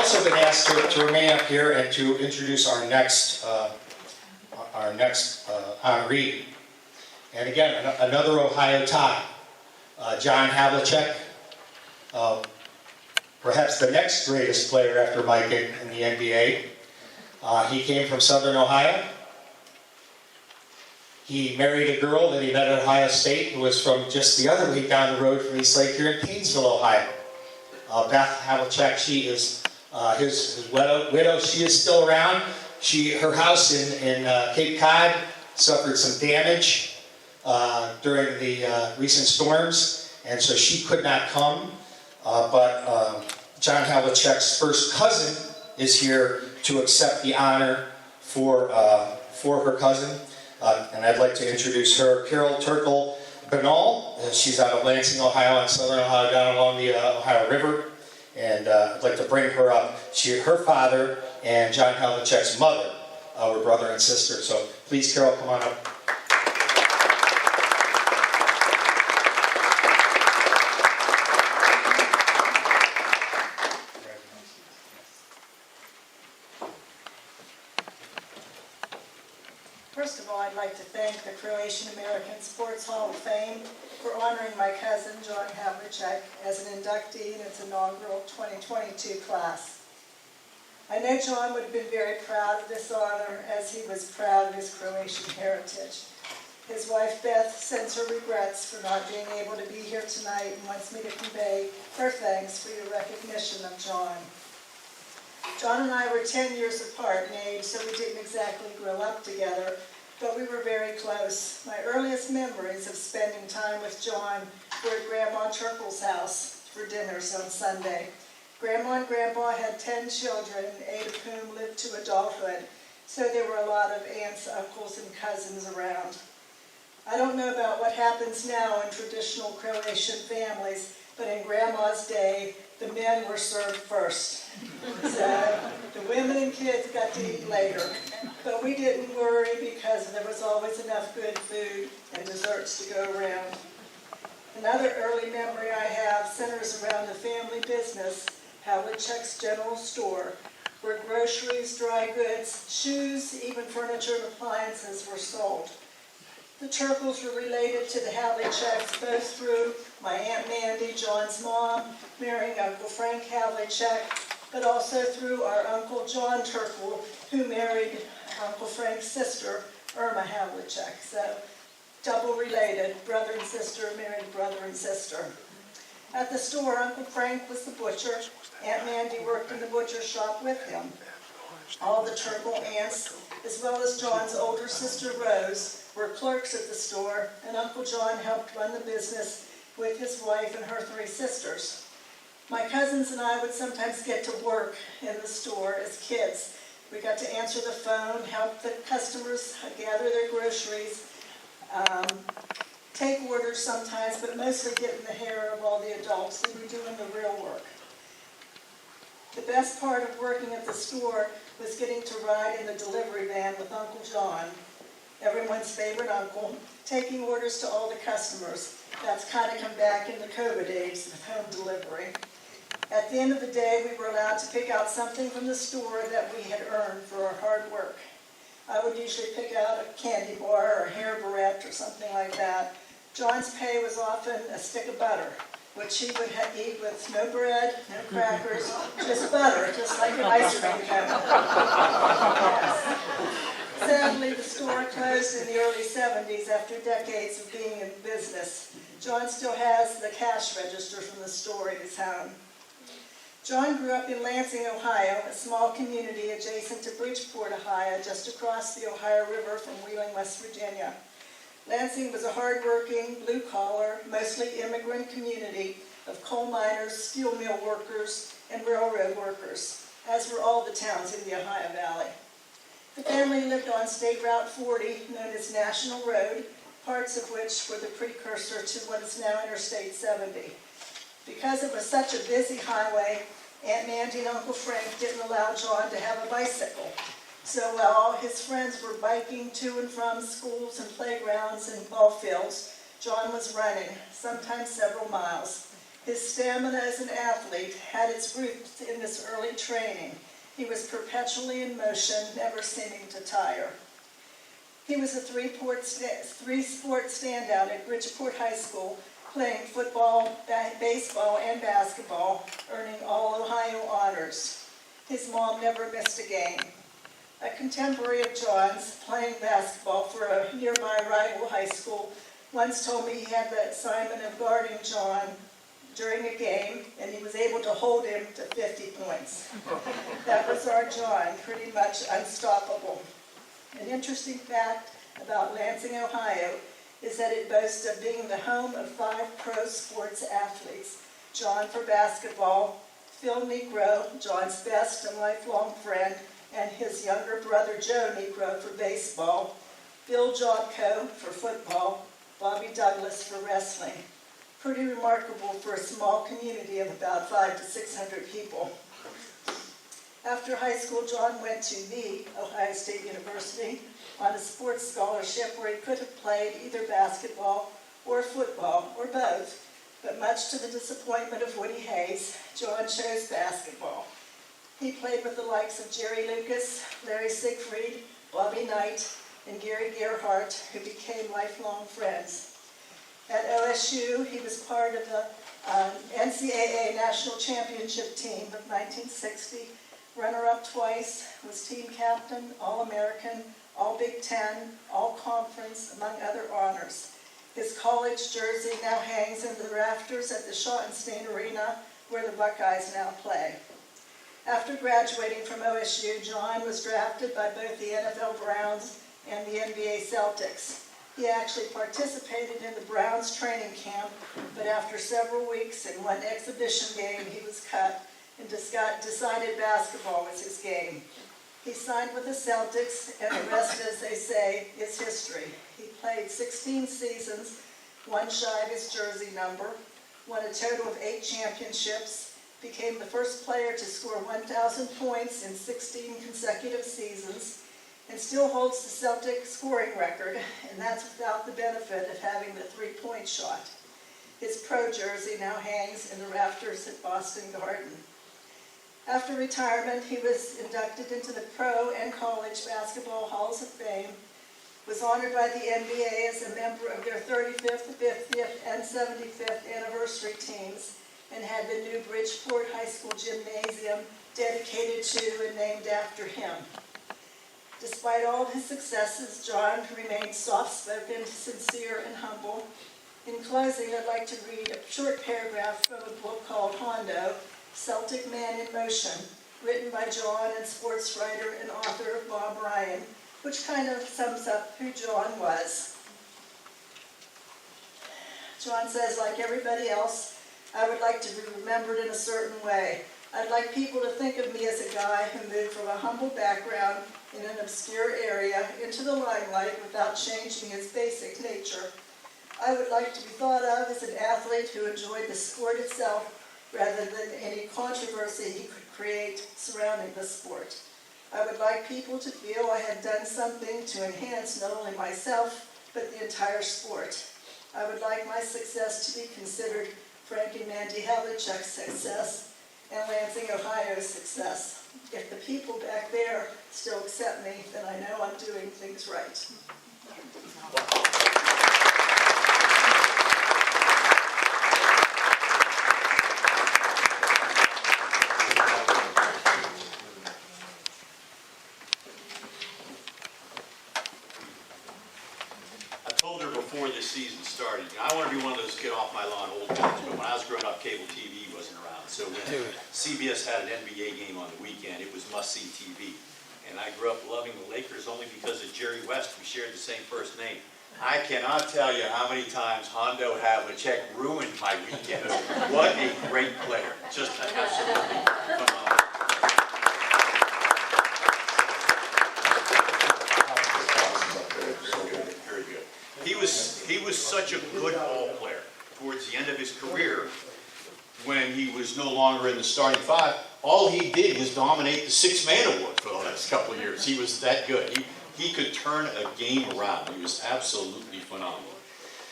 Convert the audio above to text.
also been asked to remain up here and to introduce our next honoree. And again, another Ohio tie, John Havlicek, perhaps the next greatest player after Mike in the NBA. He came from Southern Ohio. He married a girl that he met at Ohio State who was from just the other way down the road from East Lake here in Painesville, Ohio. Beth Havlicek, she is his widow. She is still around. Her house in Cape Cod suffered some damage during the recent storms, and so she could not come. But John Havlicek's first cousin is here to accept the honor for her cousin. And I'd like to introduce her, Carol Turkle Banal. She's out of Lansing, Ohio, in Southern Ohio, down along the Ohio River. And I'd like to bring her up. Her father and John Havlicek's mother were brother and sister. So please, Carol, come on up. First of all, I'd like to thank the Croatian American Sports Hall of Fame for honoring my cousin, John Havlicek, as an inductee in its inaugural 2022 class. I know John would have been very proud of this honor, as he was proud of his Croatian heritage. His wife, Beth, sends her regrets for not being able to be here tonight and wants me to convey her thanks for your recognition of John. John and I were 10 years apart in age, so we didn't exactly grow up together, but we were very close. My earliest memories of spending time with John were at Grandma Turkle's house for dinners on Sunday. Grandma and Grandpa had 10 children, 8 of whom lived to adulthood, so there were a lot of aunts, uncles, and cousins around. I don't know about what happens now in traditional Croatian families, but in Grandma's day, the men were served first. So the women and kids got to eat later. But we didn't worry because there was always enough good food and desserts to go around. Another early memory I have centers around the family business, Havlicek's General Store, where groceries, dry goods, shoes, even furniture and appliances were sold. The Turkles were related to the Havliceks both through my Aunt Mandy, John's mom, marrying Uncle Frank Havlicek, but also through our Uncle John Turkle, who married Uncle Frank's sister, Irma Havlicek. So double related, brother and sister married brother and sister. At the store, Uncle Frank was the butcher. Aunt Mandy worked in the butcher shop with him. All the Turkle aunts, as well as John's older sister Rose, were clerks at the store, and Uncle John helped run the business with his wife and her 3 sisters. My cousins and I would sometimes get to work in the store as kids. We got to answer the phone, help the customers gather their groceries, take orders sometimes, but mostly get in the hair of all the adults who were doing the real work. The best part of working at the store was getting to ride in the delivery van with Uncle John, everyone's favorite uncle, taking orders to all the customers. That's kind of come back in the COVID age with home delivery. At the end of the day, we were allowed to pick out something from the store that we had earned for our hard work. I would usually pick out a candy bar or a hair barrette or something like that. John's pay was often a stick of butter, which he would eat with no bread, no crackers, just butter, just like an ice cream cone. Yes. Sadly, the store closed in the early 70s after decades of being in business. John still has the cash register from the store at his home. John grew up in Lansing, Ohio, a small community adjacent to Bridgeport, Ohio, just across the Ohio River from Wheeling, West Virginia. Lansing was a hard-working, blue-collar, mostly immigrant community of coal miners, steel mill workers, and railroad workers, as were all the towns in the Ohio Valley. The family lived on State Route 40, known as National Road, parts of which were the precursor to what is now Interstate 70. Because it was such a busy highway, Aunt Mandy and Uncle Frank didn't allow John to have a bicycle. So while all his friends were biking to and from schools and playgrounds and ball fields, John was running, sometimes several miles. His stamina as an athlete had its roots in this early training. He was perpetually in motion, never seeming to tire. He was a three-sport standout at Bridgeport High School, playing football, baseball, and basketball, earning all Ohio honors. His mom never missed a game. A contemporary of John's, playing basketball for a nearby rival high school, once told me he had the assignment of guarding John during a game, and he was able to hold him to 50 points. That was our John, pretty much unstoppable. An interesting fact about Lansing, Ohio, is that it boasts of being the home of 5 pro sports athletes. John for basketball, Phil Negro, John's best and lifelong friend, and his younger brother Joe Negro for baseball, Bill Jobco for football, Bobby Douglas for wrestling. Pretty remarkable for a small community of about 500 to 600 people. After high school, John went to the Ohio State University on a sports scholarship where he could have played either basketball or football, or both, but much to the disappointment of Woody Hayes, John chose basketball. He played with the likes of Jerry Lucas, Larry Siegfried, Bobby Knight, and Gary Gerhardt, who became lifelong friends. At OSU, he was part of the NCAA National Championship team of 1960, runner-up twice, was team captain, All-American, All-Big Ten, All-Conference, among other honors. His college jersey now hangs in the rafters at the Schottenstein Arena, where the Buckeyes now play. After graduating from OSU, John was drafted by both the NFL Browns and the NBA Celtics. He actually participated in the Browns training camp, but after several weeks and one exhibition game, he was cut and decided basketball was his game. He signed with the Celtics, and the rest, as they say, is history. He played 16 seasons, one shy of his jersey number, won a total of 8 championships, became the first player to score 1,000 points in 16 consecutive seasons, and still holds the Celtic scoring record, and that's without the benefit of having the three-point shot. His pro jersey now hangs in the rafters at Boston Garden. After retirement, he was inducted into the Pro and College Basketball Halls of Fame, was honored by the NBA as a member of their 35th, 50th, and 75th anniversary teams, and had the new Bridgeport High School gymnasium dedicated to and named after him. Despite all of his successes, John remained soft-spoken, sincere, and humble. In closing, I'd like to read a short paragraph from a book called Hondo, Celtic Man in Motion, written by John and sports writer and author Bob Ryan, which kind of sums up who John was. John says, like everybody else, I would like to be remembered in a certain way. I'd like people to think of me as a guy who moved from a humble background in an obscure area into the limelight without changing his basic nature. I would like to be thought of as an athlete who enjoyed the sport itself rather than any controversy he could create surrounding the sport. I would like people to feel I had done something to enhance not only myself, but the entire sport. I would like my success to be considered Frank and Mandy Havlicek's success and Lansing, Ohio's success. If the people back there still accept me, then I know I'm doing things right. Before this season started, I want to be one of those get off my lawn old guys, but when I was growing up, cable TV wasn't around. So when CBS had an NBA game on the weekend, it was must-see TV. And I grew up loving the Lakers only because of Jerry West. We shared the same first name. I cannot tell you how many times Hondo Havlicek ruined my weekend. What a great player. Just absolutely phenomenal. He was such a good ball player towards the end of his career when he was no longer in the starting 5. All he did was dominate the 6-man award for the last couple of years. He was that good. He could turn a game around. He was absolutely phenomenal.